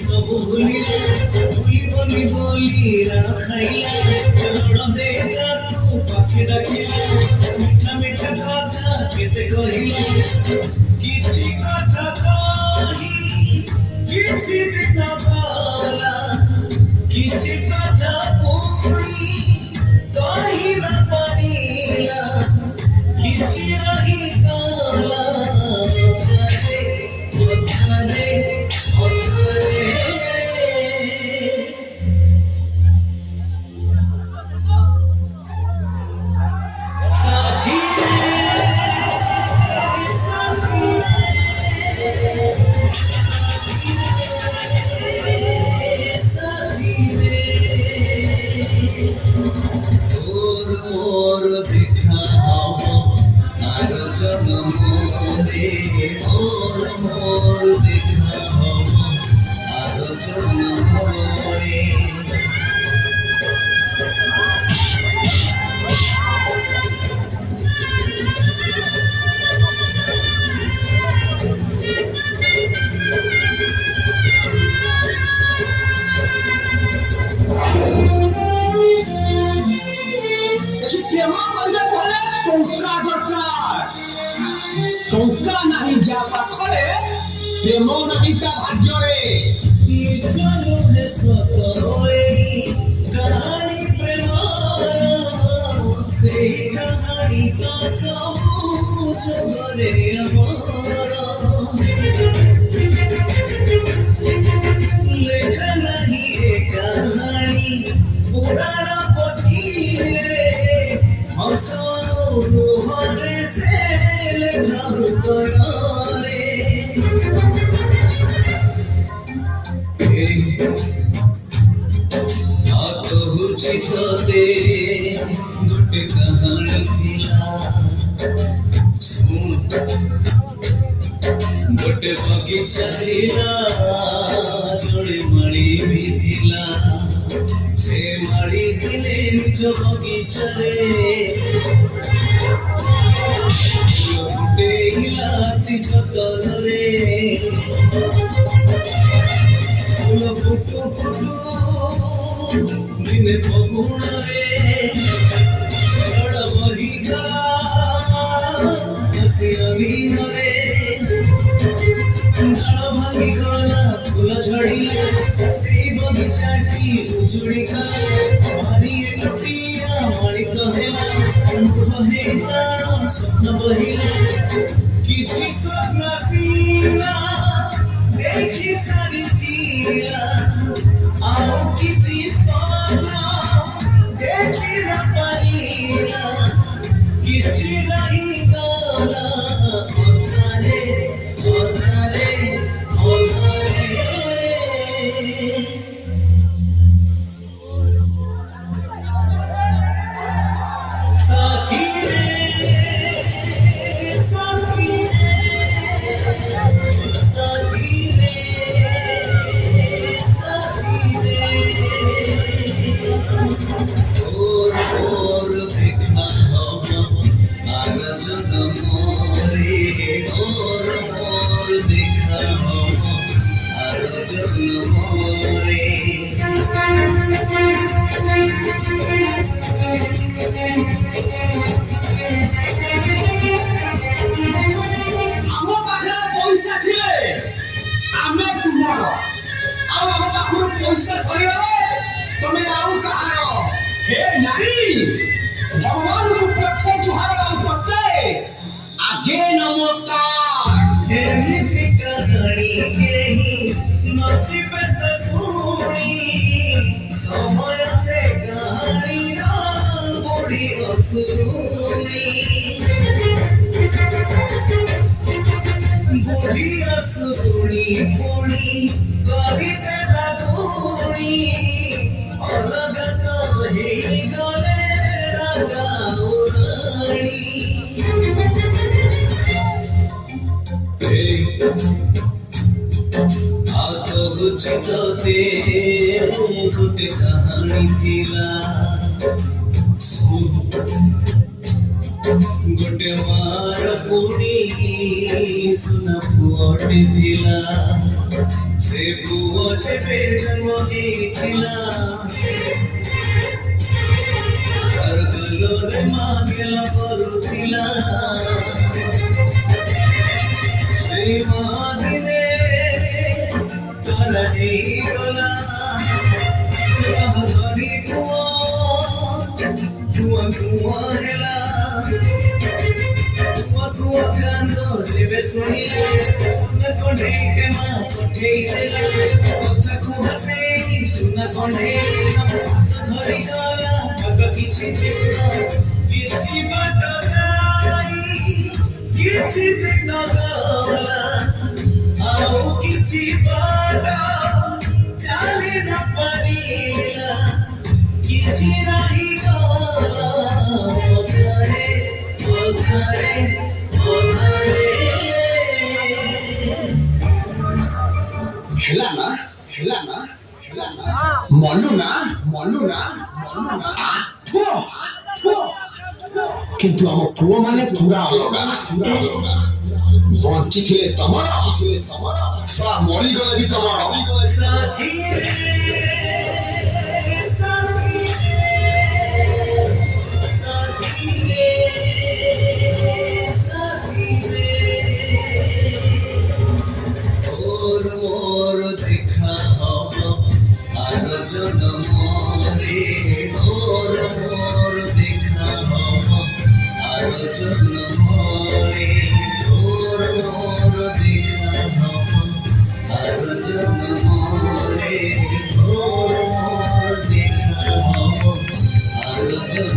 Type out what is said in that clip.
ସବୁ ଭୁଲିଲା ଭୁଲିବନି ବୋଲି ରାଣ ଖାଇଲା ରଣ ଦେ ତାକୁ ପାଖେ ଡାକିଲା ମିଠା ମିଠା କଥା କେତେ କହିଲା କିଛି କଥା କହି କିଛି ଦିନ ଗଲା କିଛି କଥା ପୁଣି କହି ନ ପାରିଲା କିଛି ରହିଗଲା କଥାରେ ଟଙ୍କା ନାହିଁ ଯାହା ପାଖରେ ପ୍ରେମ ନାହିଁ ତା ଭାଗ୍ୟରେ କାହାଣୀ ପ୍ରେମ ସେଇ କାହାଣୀ ତ ସବୁ ଯୁଗରେ ଲେଖା ନାହିଁ ଏ କାହାଣୀ ପୁରାଣ ପୋଥିରେ ହସ ଲୁହରେ ସେ ଲେଖା ହୃଦୟରେ କହୁଛି ତତେ ଗୋଟେ କାହାଣୀ ଥିଲା ଗୋଟେ ବଗିଚା ଥିଲା ଜଣେ ମାଳି ବି ଥିଲା ସେ ମାଳି ଥିଲେ ନିଜ ବଗିଚାରେ ଫୁଟେଇଲା ଯତନରେ ଫୁଲ ଫୁଟୁ ଫୁଟୁ ଦିନେ ଫଗୁଣରେ ଝଡ଼ ବହିଗଲା ହସିର ଦିନରେ ଡାଳ ଭାଙ୍ଗିଗଲା ଫୁଲ ଝଡ଼ିଲା ସେଇ ବଗିଚାଟି ଉଜୁଡ଼ିଗଲା ଭାରି ଗୋଟିଆ ମାଳିକ ହେଲା ଅନୁଭବ ହେଇ ତାର ସ୍ୱପ୍ନ ବହିଲା କିଛି ସ୍ୱପ୍ନ ଆସିଲା ଦେଖି ସାରିଥିଲା ଆଉ କିଛି ସ୍ୱପ୍ନ ଦେଖି ନ ପାରିଲା କିଛି ରହିଗଲା ଅଧାରେ ଅଧାରେ ଅଧାରେ ପଇସା ସରିଗଲେ ତମେ ଆଉ କାହାର ହେ ନାରୀ ଭଗବାନଙ୍କୁ ପଛେ ଜୁହାର ଆଉ ତତେ ଆଗେ ନମସ୍କାର ଏମିତି କାହାଣୀ କେହି ନଥିବେ ତ ଶୁଣି ସମୟ ସେ କାହାଣୀର ବୁଢ଼ୀ ଅସୁରୁଣୀ ବୁଢ଼ୀ ଅସୁରୁଣୀ ପୁଣି କରିଦେଲା ପୁଣି ଅଲଗା ତ ହେଇଗଲେ ରାଜା ଓ ରାଣୀ କହୁଛି ତତେ ଗୋଟେ କାହାଣୀ ଥିଲା ଗୋଟେ ମାର ପୁଣି ସୁନା ପୁଅଟେ ଥିଲା ସେ ପୁଅ ଯେବେ ଜନ୍ମ ହେଇଥିଲା ତାର ଗଲରେ ମା ଗେଲ କରୁଥିଲା ସେଇ ମା ଦିନେ ତାର ହେଇଗଲା ଧରି ପୁଅ ଧୂଆଁ ଧୂଆଁ ହେଲା ଧୂଆଁ କାନ୍ଦ ଯେବେ ଶୁଣିଲା ସୁନା କଣ୍ଢେଇଟେ ମା ପଠେଇ ଦେଲା କଥାକୁ ହସେଇ ସୁନା କଣ୍ଢେଇ ହାତ ଧରି ଗଲା ବାଟ କିଛି ଦିନ କିଛି ବାଟ ଯାଇ କିଛି ଦିନ ଗଲା ଆଉ କିଛି ବାଟ ଚାଲି ନ ପାରିଲା କିଛି ନାହିଁ ଗଲା ଅଧାରେ ଅଧାରେ ଅଧାରେ ହେଲା ନା ମନୁ ନା କିନ୍ତୁ ଆମ ପୁଅ ମାନେ ପୁରା ଅଲଗା ବଞ୍ଚିଥିଲେ ତମର ଛୁଆ ମରିଗଲେ ବି ତମର মোর দেখা হব আর জনমরে মোর দেখা হব আর জন্ম